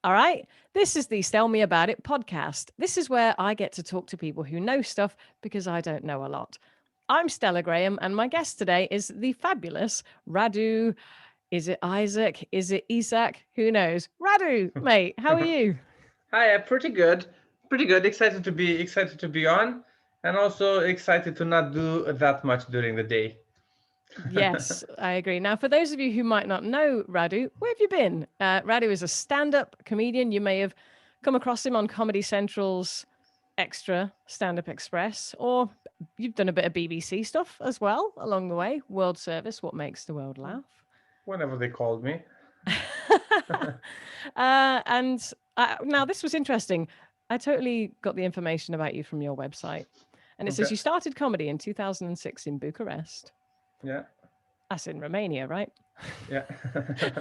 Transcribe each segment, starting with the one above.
All right. This is the Tell Me About It podcast. This is where I get to talk to people who know stuff because I don't know a lot. I'm Stella Graham, and my guest today is the fabulous Radu. Is it Isaac? Is it Isaac? Who knows? Radu, mate, how are you? Hi, pretty good. Pretty good. Excited to be on, and also excited to not do that much during the day. Yes, I agree. Now, for those of you who might not know Radu, where have you been? Radu is a stand up comedian. You may have come across him on Comedy Central's Extra Stand Up Express, or you've done a bit of BBC stuff as well along the way. World Service, What Makes the World Laugh. Whenever they called me. and Now, this was interesting. I totally got the information about you from your website. And it says Okay. you started comedy in 2006 in Bucharest. Yeah. That's in Romania, right? Yeah.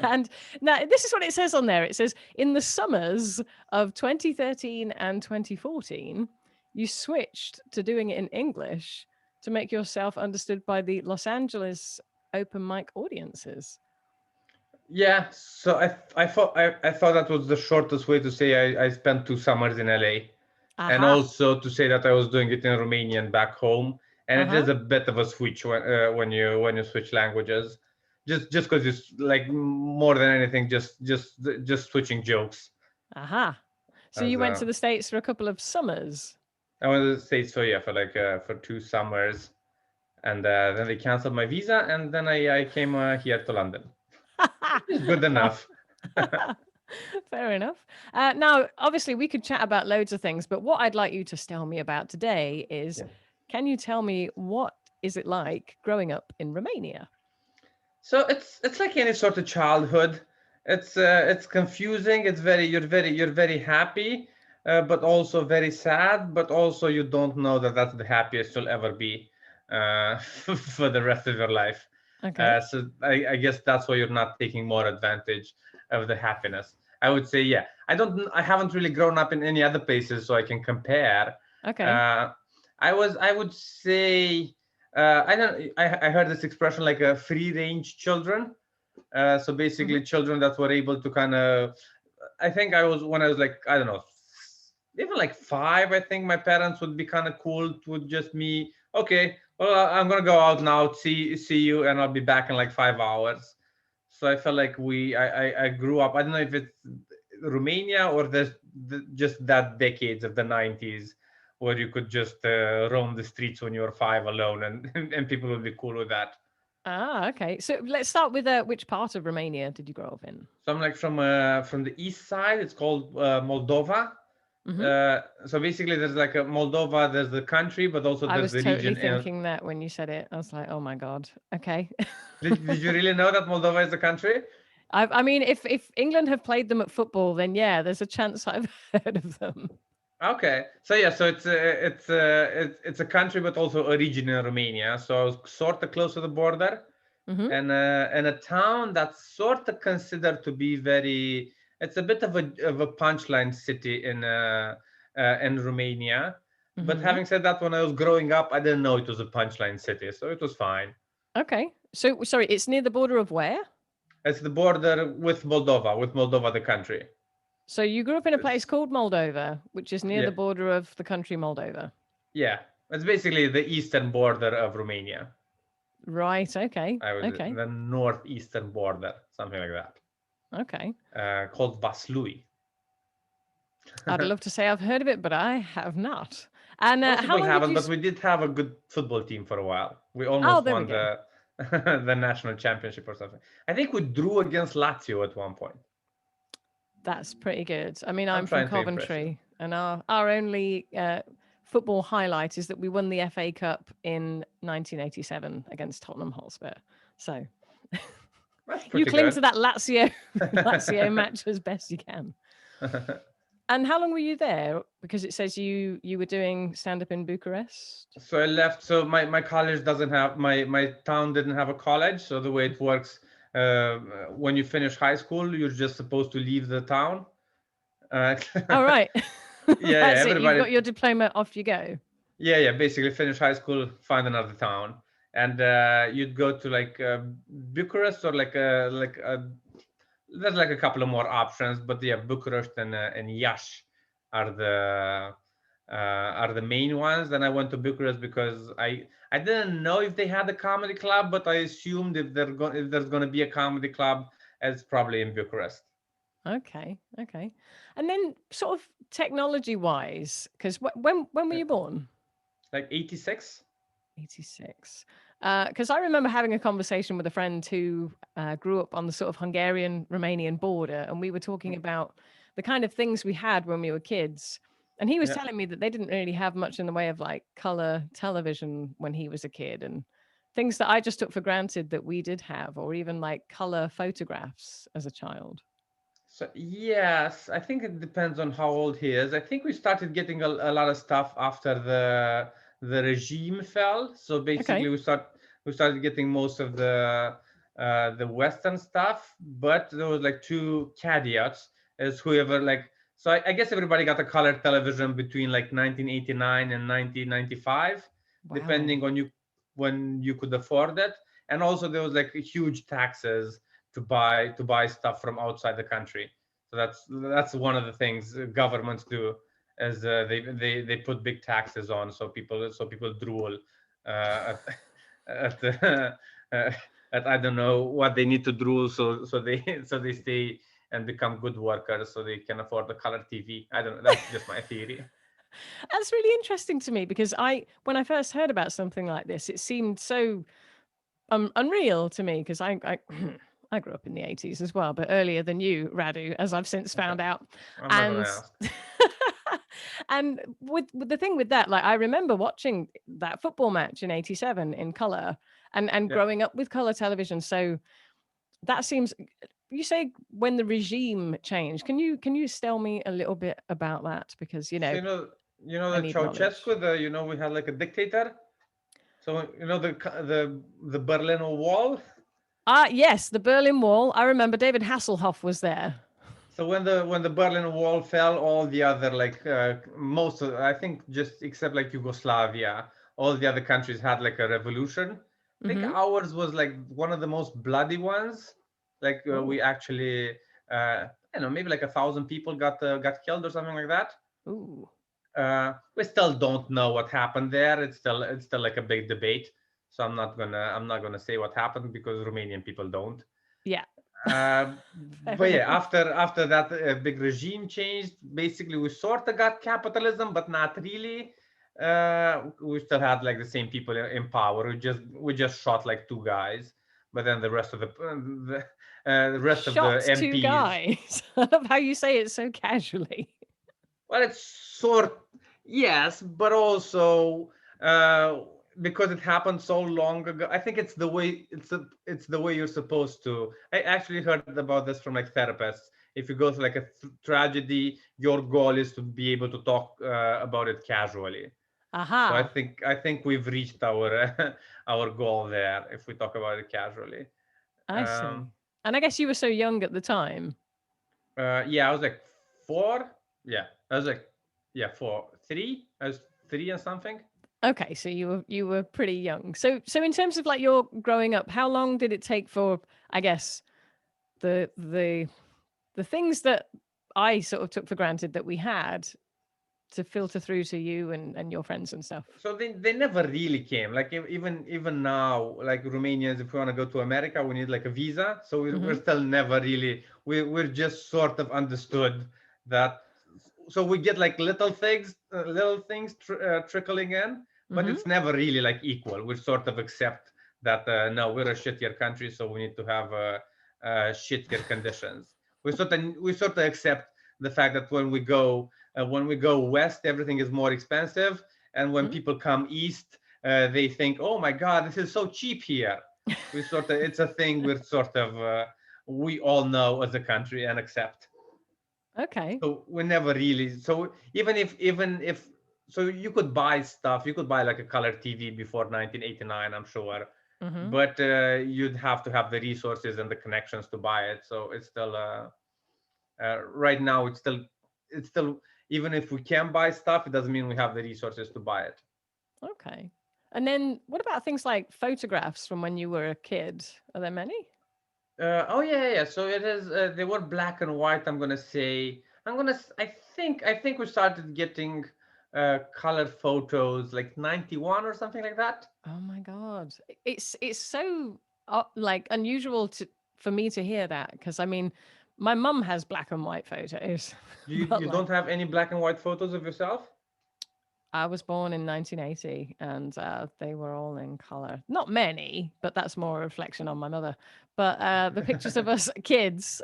And now this is what it says on there. It says in the summers of 2013 and 2014, you switched to doing it in English to make yourself understood by the Los Angeles open mic audiences. Yeah. So I thought that was the shortest way to say I spent 2 summers in LA, and Aha. also to say that I was doing it in Romanian back home. And it is Uh-huh. a bit of a switch when you switch languages, just because it's like more than anything, just switching jokes. Aha. So As you went to the States for a couple of summers. I went to the States for 2 summers, and then they canceled my visa, and then I came here to London, which is good enough. Fair enough. Now, obviously, we could chat about loads of things, but what I'd like you to tell me about today is Yeah. can you tell me what is it like growing up in Romania? So it's like any sort of childhood. It's confusing. You're very happy, but also very sad. But also you don't know that that's the happiest you'll ever be for the rest of your life. Okay. So I guess that's why you're not taking more advantage of the happiness. I would say, yeah. I haven't really grown up in any other places, so I can compare. Okay. Uh, I would say I don't. I heard this expression like a free range children. So Hmm. basically, children that were able to kind of. I think I was when I was like I don't know, even like 5. I think my parents would be kind of cool with just me. Okay, well I'm gonna go out now. See you, and I'll be back in like 5 hours. So I felt like I grew up. I don't know if it's Romania or just that decades of the 90s where you could just roam the streets when you were 5 alone, and and people would be cool with that. Ah, okay. So let's start with which part of Romania did you grow up in? So I'm like from the east side. It's called Moldova. Hmm. So basically, there's like a Moldova. There's the country, but also I there's was the totally region. And thinking that when you said it. I was like, oh my God. Okay. did you really know that Moldova is a country? I mean, if England have played them at football, then yeah, there's a chance I've heard of them. Okay, so yeah, so it's a country, but also a region in Romania. So I was sort of close to the border, Hmm. and a town that's sort of considered to be very. It's a bit of a punchline city in Romania. But Hmm. having said that, when I was growing up, I didn't know it was a punchline city, so it was fine. Okay. So sorry, it's near the border of where? It's the border with Moldova, the country. So you grew up in a place It's, called Moldova, which is near yeah, the border of the country Moldova. yeah. It's basically the eastern border of Romania. Right. Okay. I was Okay. the northeastern border, something like that, Okay. called Vaslui. I'd love to say I've heard of it, but I have not. And Most how people long did haven't, you? but we did have a good football team for a while. We Oh, almost there we won go. the the national championship or something. I think we drew against Lazio at one point. That's pretty good. I mean, I'm I'm from trying to impress you. Coventry, and our only football highlight is that we won the FA Cup in 1987 against Tottenham Hotspur. So That's you pretty cling to good. that Lazio match as best you can. And how long were you there? Because it says you were doing stand up in Bucharest. So I left. So my college doesn't have my town didn't have a college. So the way it works, uh, when you finish high school, you're just supposed to leave the town. Uh, Oh right, yeah, that's it. You've everybody. got your diploma. Off you go. Yeah. Basically, finish high school, find another town, and you'd go to like Bucharest or there's like a couple of more options, but yeah, Bucharest and Yash are the main ones. Then I went to Bucharest because I didn't know if they had a comedy club, but I assumed if there's going to be a comedy club, it's probably in Bucharest. Okay, okay. And then sort of technology wise, because when were Yeah. you born? Like 86. 86. Because I remember having a conversation with a friend who grew up on the sort of Hungarian Romanian border, and we were talking about the kind of things we had when we were kids. And he was Yeah. telling me that they didn't really have much in the way of like color television when he was a kid, and things that I just took for granted that we did have, or even like color photographs as a child. So yes, I think it depends on how old he is. I think we started getting a lot of stuff after the regime fell. So Okay. basically, we started getting most of the Western stuff, but there was like two caveats. As whoever like, so I guess everybody got a color television between like 1989 and 1995, Wow. depending on you when you could afford it. And also there was like huge taxes to buy stuff from outside the country. So that's one of the things governments do, is they put big taxes on, so people drool at at, uh, at I don't know what they need to drool, so they so they stay and become good workers so they can afford the color TV. I don't know. That's just my theory. That's really interesting to me because when I first heard about something like this, it seemed so unreal to me because I I grew up in the 80s as well, but earlier than you, Radu, as I've since Okay, found out. I'm not gonna And ask. and with the thing with that, like I remember watching that football match in 87 in color and Yeah. growing up with color television. So that seems you say when the regime changed. Can you tell me a little bit about that? Because So you know I the need knowledge. Ceausescu, we had like a dictator. So the Berlin Wall. Ah, yes, the Berlin Wall. I remember David Hasselhoff was there. So when the Berlin Wall fell, all the other like most of, I think just except like Yugoslavia, all the other countries had like a revolution. I think Mm-hmm. ours was like one of the most bloody ones. Like Oh, we actually, I don't know, maybe like 1,000 people got killed or something like that. ooh, We still don't know what happened there. It's still like a big debate. So I'm not gonna say what happened because Romanian people don't. yeah, Uh, fair but yeah, enough. after that big regime changed, basically we sort of got capitalism, but not really. We still had like the same people in power. We just shot like two guys, but then the rest of the Shot two MPs. guys. I love how you say it so casually. Well, it's sort yes, but also uh, because it happened so long ago. I think it's the way you're supposed to. I actually heard about this from like therapists. If you go through like a tragedy, your goal is to be able to talk about it casually. So I Aha, think I think we've reached our our goal there if we talk about it casually. I Um, see. And I guess you were so young at the time. yeah, I was like 4. Yeah, I was like, yeah, 4, 3. I was 3 and something. Okay, so you were pretty young. So in terms of like your growing up, how long did it take for I guess the things that I sort of took for granted that we had to filter through to you and your friends and stuff? So they never really came. Like even now, like Romanians, if we want to go to America, we need like a visa. So we're Mm-hmm. still never really. We're just sort of understood that. So we get like little things trickling in, but Mm-hmm. it's never really like equal. We sort of accept that no, we're a shittier country, so we need to have shittier conditions. We sort of accept the fact that when we go west, everything is more expensive, and when Mm-hmm. people come east, they think, "Oh my God, this is so cheap here." It's a thing we all know as a country and accept. Okay. So we never really. So even if so, you could buy stuff. You could buy like a color TV before 1989, I'm sure, Mm-hmm. but you'd have to have the resources and the connections to buy it. So it's still right now. It's still even if we can buy stuff, it doesn't mean we have the resources to buy it. Okay. And then what about things like photographs from when you were a kid? Are there many? Oh yeah, yeah. So it is. They were black and white. I'm gonna say. I think we started getting color photos like 91 or something like that. Oh my God. It's so like unusual to for me to hear that because I mean, my mum has black and white photos, You but you like don't have any black and white photos of yourself? I was born in 1980 and they were all in color. Not many, but that's more a reflection on my mother. But the pictures of us kids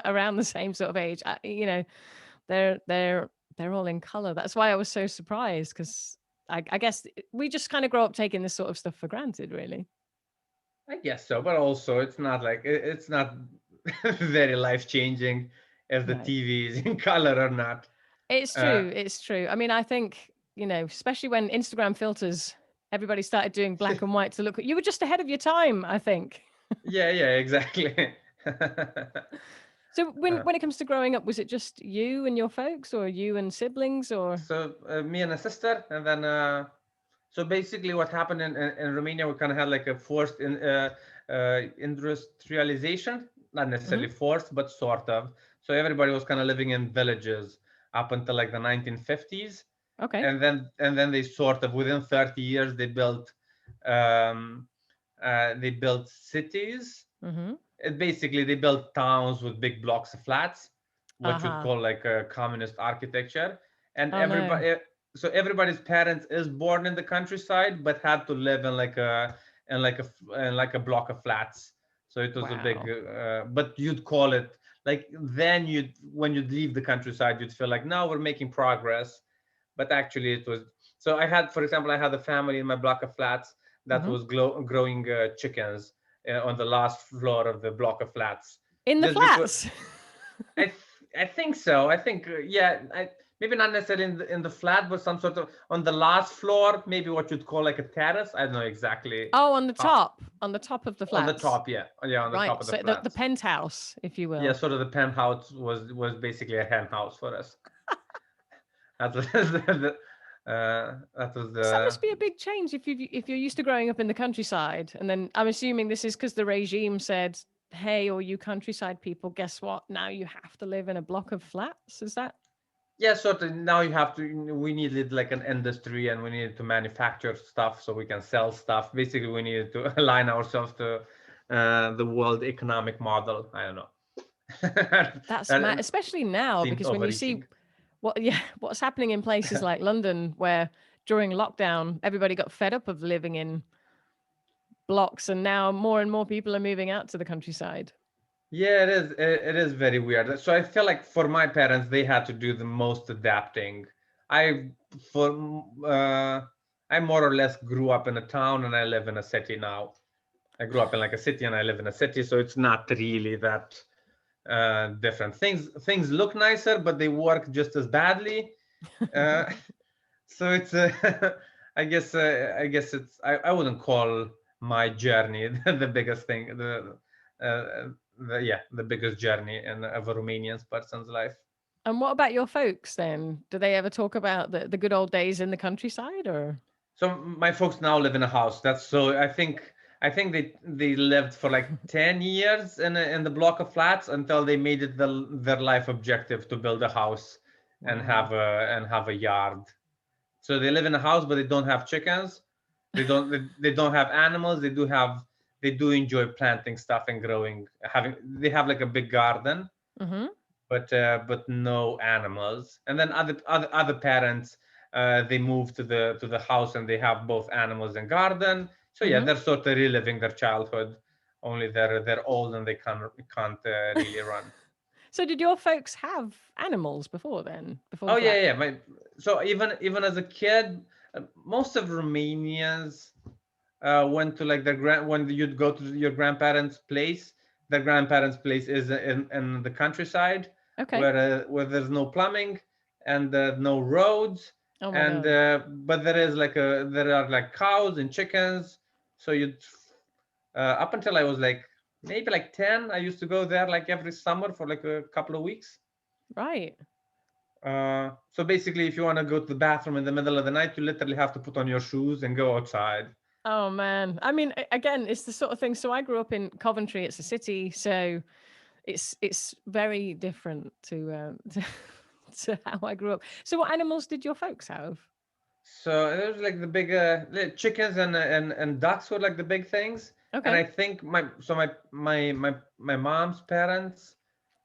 around the same sort of age, you know, they're they're they're all in color. That's why I was so surprised because I guess we just kind of grow up taking this sort of stuff for granted, really. I guess so, but also it's not like it's not very life changing if the Right. TV is in color or not. It's Uh, true. It's true. I mean, I think, you know, especially when Instagram filters, everybody started doing black and white to look. You were just ahead of your time, I think. yeah, yeah, exactly. So Uh, when it comes to growing up, was it just you and your folks, or you and siblings, or? so me and a sister, and then so basically what happened in Romania, we kind of had like a forced industrialization, not Hmm. necessarily forced, but sort of. So everybody was kind of living in villages up until like the 1950s, Okay. and then they sort of within 30 years um, they built cities. Mm-hmm. It basically they built towns with big blocks of flats, what you'd Uh-huh. call like a communist architecture. And Oh no. so everybody's parents is born in the countryside, but had to live in like a block of flats. So it was a big, Wow. but you'd call it like then you'd when you'd leave the countryside, you'd feel like now we're making progress, but actually it was. So I had, for example, I had a family in my block of flats that Hmm. was growing chickens on the last floor of the block of flats, In the just because flats. I think so. I think yeah. Maybe not necessarily in the flat, but some sort of on the last floor, maybe what you'd call like a terrace. I don't know exactly Oh, how. on the top of the On the flats. top, yeah, yeah, on the top Right. of the So the flats. penthouse, if you Yeah, will. sort of the penthouse was basically a hen house for us. That was that was So that the must be a big change if you're used to growing up in the countryside, and then I'm assuming this is because the regime said, "Hey, all you countryside people, guess what? Now you have to live in a block of flats." Is that yeah, sort of. Now you have to. We needed like an industry, and we needed to manufacture stuff so we can sell stuff. Basically, we needed to align ourselves to the world economic model. I don't know. that's mad, That especially now seemed because when you see overreaching. what yeah what's happening in places like London, where during lockdown everybody got fed up of living in blocks, and now more and more people are moving out to the countryside. Yeah, it is. It is very weird. So I feel like for my parents, they had to do the most adapting. I for uh, I more or less grew up in a town, and I live in a city now. I grew up in like a city, and I live in a city, so it's not really that different. Things look nicer, but they work just as badly. Uh, so it's I guess it's I wouldn't call my journey the biggest thing uh, the biggest journey in of a Romanian person's life. And what about your folks then? Do they ever talk about the good old days in the countryside, or? So my folks now live in a house. That's so I think they lived for like 10 years in the block of flats until they made it their life objective to build a house Wow. and have a yard. So they live in a house, but they don't have chickens. They don't have animals. They do enjoy planting stuff and growing. They have like a big garden, Mm-hmm. but no animals. And then other parents, they move to the house and they have both animals and garden. So yeah, Mm-hmm. they're sort of reliving their childhood. Only they're old and they can't really run. So did your folks have animals before then? Before the Oh yeah, flat? yeah. So even as a kid, most of Romanians went to like their when you'd go to your grandparents' place. Their grandparents' place is in the countryside, Okay. where there's no plumbing and no roads, Oh my and God. but there are like cows and chickens. So you'd up until I was like maybe like 10, I used to go there like every summer for like a couple of weeks. Right. So basically, if you want to go to the bathroom in the middle of the night, you literally have to put on your shoes and go outside. Oh man. I mean, again, it's the sort of thing. So I grew up in Coventry. It's a city, so it's very different to to how I grew up. So what animals did your folks have? So it was like the big the chickens and ducks were like the big things. And I Okay. think my mom's parents,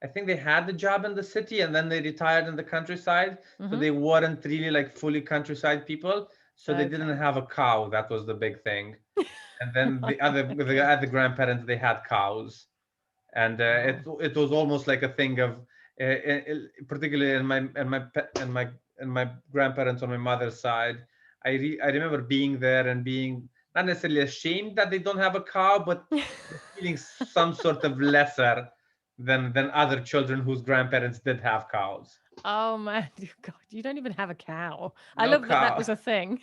I think they had the job in the city and then they retired in the countryside. So Mm-hmm. they weren't really like fully countryside people. So they didn't Okay. have a cow. That was the big thing. And then the Okay. other grandparents, they had cows. And Wow. it was almost like a thing of particularly in my grandparents on my mother's side. I remember being there and being not necessarily ashamed that they don't have a cow, but feeling some sort of lesser than other children whose grandparents did have cows. Oh man, God, you don't even have a cow. I No love that that cow. was a thing.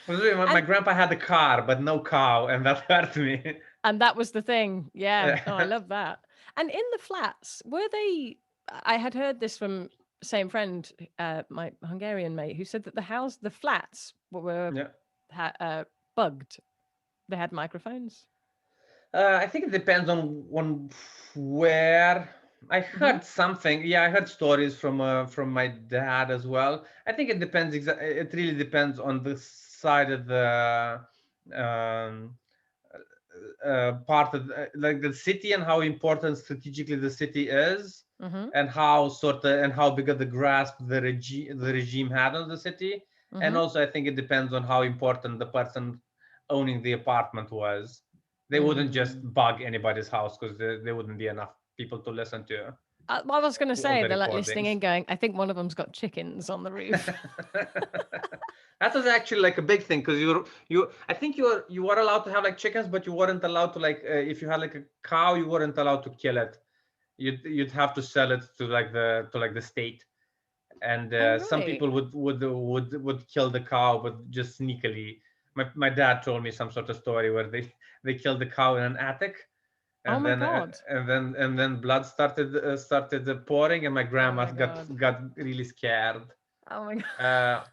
My and grandpa had a car, but no cow, and that hurt me. and that was the thing. Yeah. Oh, I Yeah. love that. And in the flats, were they I had heard this from same friend, my Hungarian mate, who said that the flats were bugged. They had microphones. I think it depends on where. I Hmm. heard something. Yeah, I heard stories from my dad as well. I think it depends. It really depends on the side of the um, part of like the city and how important strategically the city is, Hmm. and how sort of and how big of the grasp the regime had on the city. And Hmm. also, I think it depends on how important the person owning the apartment was. They wouldn't just Mm. bug anybody's house because there wouldn't be enough people to listen I was going to to all say the they're like listening recordings. in, going, "I think one of them's got chickens on the roof." That was actually like a big thing because you I think you were allowed to have like chickens, but you weren't allowed to like if you had like a cow, you weren't allowed to kill it. You'd have to sell it to like the state. And Oh some right. people would kill the cow, but just sneakily. My dad told me some sort of story where they killed the cow in an attic, Oh and my then god. blood started pouring, and my Oh grandma my god. got really scared. Oh my god. Uh,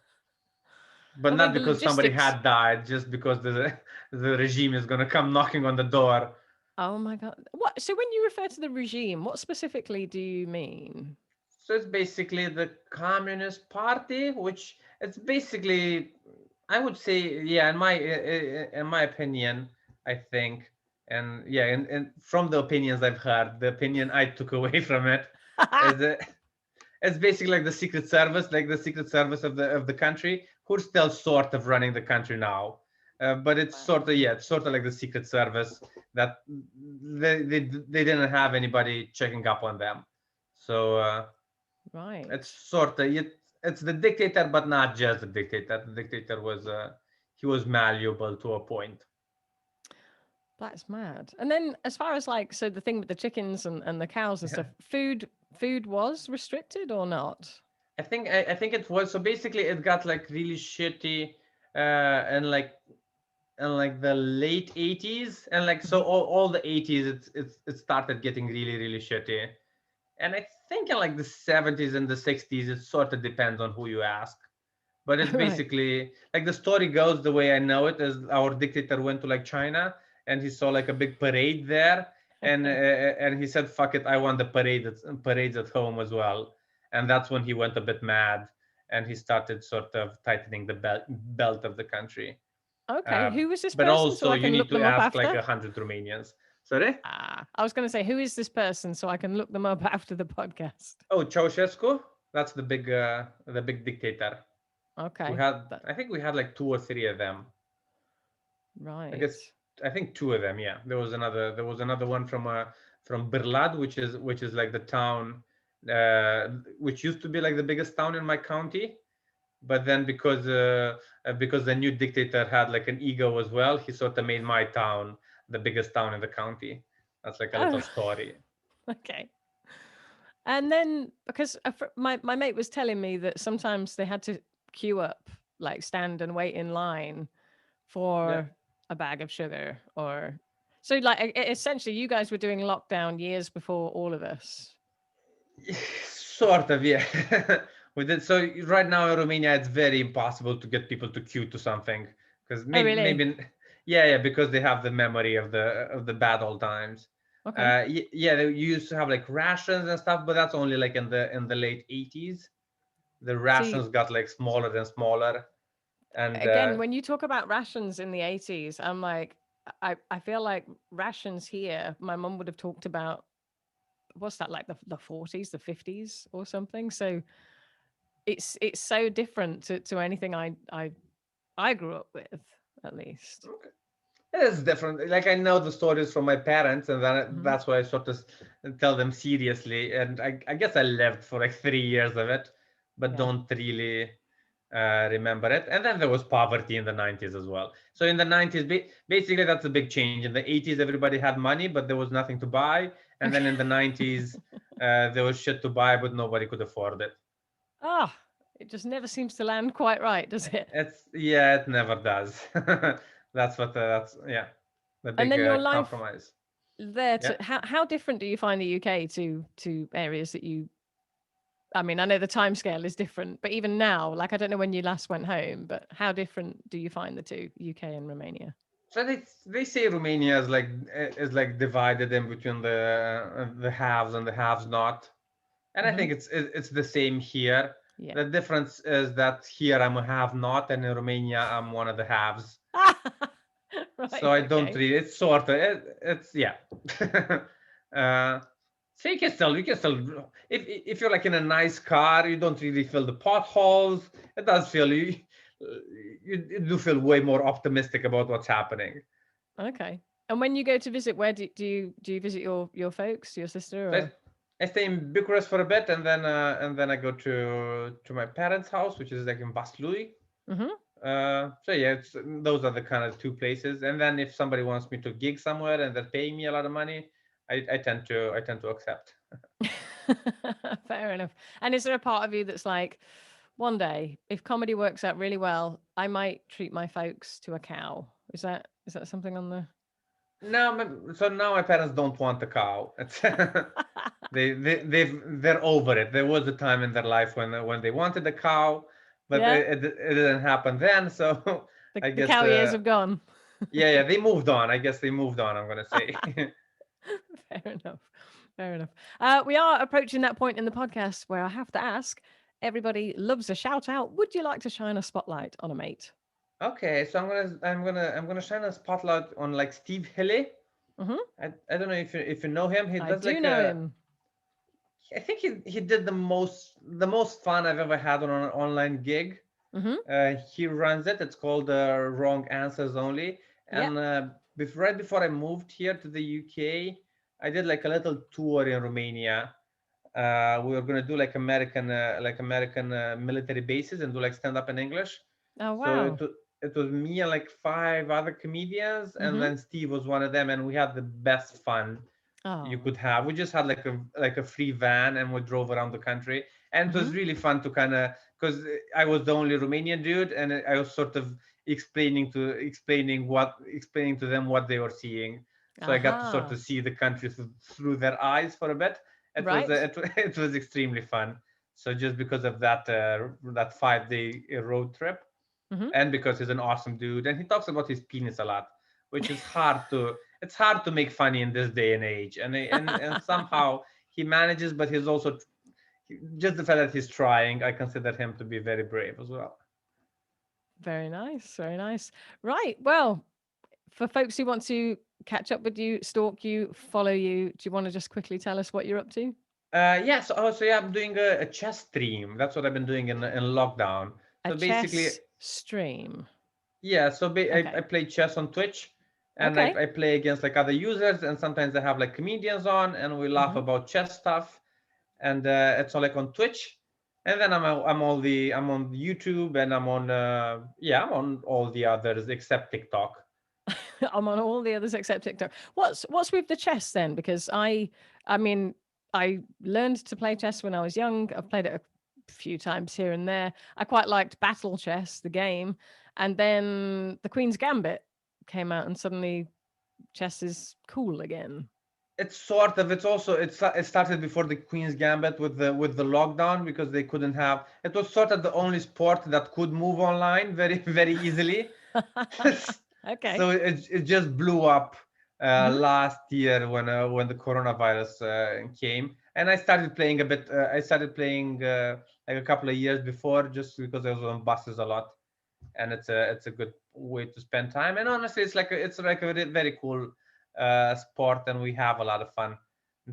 but I mean not the because somebody logistics. had died, just because the regime is gonna come knocking on the door. Oh my god. What? So when you refer to the regime, what specifically do you mean? So it's basically the Communist Party, which it's basically, I would say, yeah, in my opinion, I think, and yeah, and from the opinions I've heard, the opinion I took away from it is that it's basically like the secret service of the country, who's still sort of running the country now. But it's sort of, Wow. yeah, it's sort of like the secret service that they didn't have anybody checking up on them. So it's Right. sort of it's the dictator, but not just the dictator. The dictator was he was malleable to a point. That's mad. And then as far as like so the thing with the chickens and the cows and stuff, food was restricted or not? I think it was so basically it got like really shitty and like in like the late 80s, and like so Mhm. all the 80s it started getting really shitty. And I think in like the 70s and the 60s it sort of depends on who you ask. But it's Right. basically like the story goes, the way I know it is our dictator went to like China and he saw like a big parade there, and he said, fuck it, I want the parades at home as well. And that's when he went a bit mad and he started sort of tightening the belt of the country. Okay. Who was this But person so also I you can need look to them up ask like after? 100 Romanians. Sorry. I was going to say who is this person so I can look them up after the podcast. Oh, Ceausescu. That's the big dictator. We Okay. had, That I think we had like two or three of them. I right. guess I think two of them. Yeah, there was another one from Birlad, which is like the town, uh, which used to be like the biggest town in my county. But then because the new dictator had like an ego as well, he sort of made my town the biggest town in the county. That's like a little Oh, story. okay. And then because my mate was telling me that sometimes they had to queue up, like stand and wait in line Yeah. for a bag of sugar or so like essentially you guys were doing lockdown years before all of us. Sort of, yeah. We did so right now in Romania. It's very impossible to get people to queue to something because Oh, maybe really? maybe yeah, because they have the memory of the bad old times. Okay. Yeah, they used to have like rations and stuff, but that's only like in the late 80s. The See, rations got like smaller and smaller, and again, when you talk about rations in the 80s, I'm like, I feel like rations here, my mum would have talked about, what's that, like the 40s, the 50s or something. So it's so different to anything I grew up with, at least. it is different. Like I know the stories from my parents, and then Hmm. that's why I sort of tell them seriously. And I guess I lived for like 3 years of it, but Yeah. don't really remember it. And then there was poverty in the 90s as well. So in the 90s, basically that's a big change. In the 80s, everybody had money, but there was nothing to buy. And then Okay. in the 90s, there was shit to buy, but nobody could afford it. Ah, it just never seems to land quite right, does it? It's yeah, it never does. That's yeah, the And big then your life compromise. there, Yeah. to how different do you find the UK to areas that you, I mean, I know the time scale is different, but even now, like I don't know when you last went home, but how different do you find the two, UK and Romania? So they say Romania is like divided in between the haves and the haves not, and I Hmm. think it's the same here. Yeah. The difference is that here I'm a have not, and in Romania I'm one of the haves. So Right. I don't Okay. really. It's sort of it's yeah. uh, so you can still if you're like in a nice car, you don't really feel the potholes. It does feel you do feel way more optimistic about what's happening. Okay. And when you go to visit, where do you visit your folks, your sister, So or? I stay in Bucharest for a bit, and then I go to my parents' house, which is like in Vaslui. Hmm. So yeah, those are the kind of two places. And then if somebody wants me to gig somewhere and they're paying me a lot of money, I tend to accept. Fair enough. And is there a part of you that's like, one day, if comedy works out really well, I might treat my folks to a cow? Is that something on the? Now, so now my parents don't want a cow. They're over it. There was a time in their life when they wanted a cow, but Yeah, it didn't happen then. So the I the guess cow years have gone. yeah, they moved on. I guess they moved on. I'm gonna say. Fair enough. Fair enough. We are approaching that point in the podcast where I have to ask. Everybody loves a shout out. Would you like to shine a spotlight on a mate? Okay, so I'm gonna shine a spotlight on like Steve Hili. Hmm. I don't know if you know him. He I does do like know a him. I think he did the most fun I've ever had on an online gig. Hmm. He runs it. It's called Wrong Answers Only. Yep. And right before I moved here to the UK, I did like a little tour in Romania. We were gonna do like American military bases and do like stand up in English. Oh So wow. it was me and like five other comedians, and Hmm. then Steve was one of them, and we had the best fun you Oh. could have. We just had like a free van, and we drove around the country, and it was Hmm. really fun to kind of because I was the only Romanian dude, and I was sort of explaining to them what they were seeing. So I got to sort Aha. of see the country through their eyes for a bit. Right. It was extremely fun. So just because of that 5 day road trip, Hmm. and because he's an awesome dude, and he talks about his penis a lot, which is hard to it's hard to make funny in this day and age, and somehow he manages, but he's also just the fact that he's trying, I consider him to be very brave as well. Very nice. Very nice. Right. Well, for folks who want to catch up with you, stalk you, follow you, do you want to just quickly tell us what you're up to? Yeah, so yeah, I'm doing a chess stream. That's what I've been doing in lockdown. A So basically, chess stream. yeah, so I Okay. play chess on Twitch, and Okay. I play against like other users, and sometimes I have like comedians on, and we laugh Hmm. about chess stuff, and it's all like on Twitch, and then I'm on YouTube, and I'm on all the others except TikTok. I'm on all the others except TikTok. What's with the chess then? Because I mean, I learned to play chess when I was young. I've played it a few times here and there. I quite liked Battle Chess, the game, and then the Queen's Gambit came out, and suddenly chess is cool again. It's sort of it started before the Queen's Gambit with the lockdown because they couldn't have it was sort of the only sport that could move online very very easily. Okay. So it just blew up Mhm. last year when the coronavirus came, and I started playing a bit. I started playing like a couple of years before, just because I was on buses a lot, and it's a good way to spend time. And honestly, it's like a very cool sport, and we have a lot of fun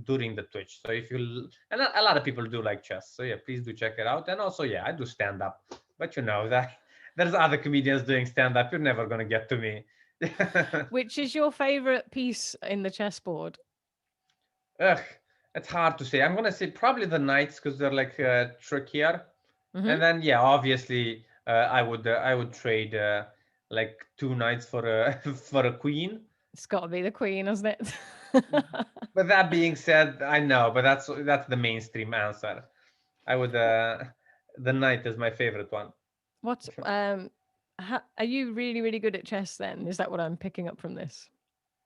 during the Twitch. So if you and a lot of people do like chess, so yeah, please do check it out. And also, yeah, I do stand up, but you know that there's other comedians doing stand up. You're never gonna get to me. Which is your favorite piece in the chessboard? Ugh, it's hard to say. I'm gonna say probably the knights because they're like trickier. Hmm. And then yeah, obviously I would trade like two knights for a for a queen. It's got to be the queen, hasn't it? But that being said, I know, but that's the mainstream answer. I would the knight is my favorite one. What are you really really good at chess then? Is that what I'm picking up from this?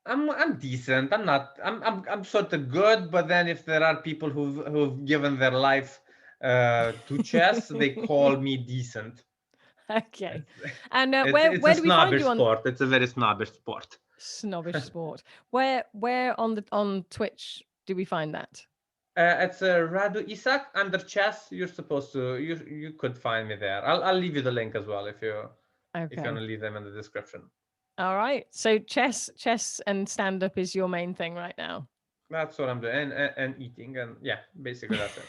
I'm decent. I'm not. I'm sort of good, but then if there are people who've given their life to chess, they call me decent. Okay. It's And it's where it's a do we find snobbish you on sport. It's a very snobbish sport. snobbish sport? Where on Twitch do we find that? It's Radu Isac under chess. You're supposed to you could find me there. I'll leave you the link as well if you want Okay. to leave them in the description. All right. So chess and stand up is your main thing right now. That's what I'm doing, and eating, and yeah, basically that's it.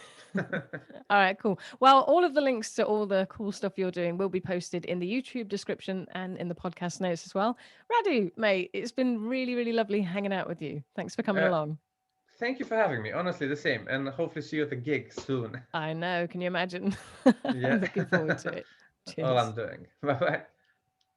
All right, cool. Well, all of the links to all the cool stuff you're doing will be posted in the YouTube description and in the podcast notes as well. Radu, mate, it's been really, really lovely hanging out with you. Thanks for coming uh, along. Thank you for having me. Honestly, the same, and hopefully see you at the gig soon. I know. Can you imagine? Yeah, I'm looking forward to it. all Cheers. I'm doing. Bye bye.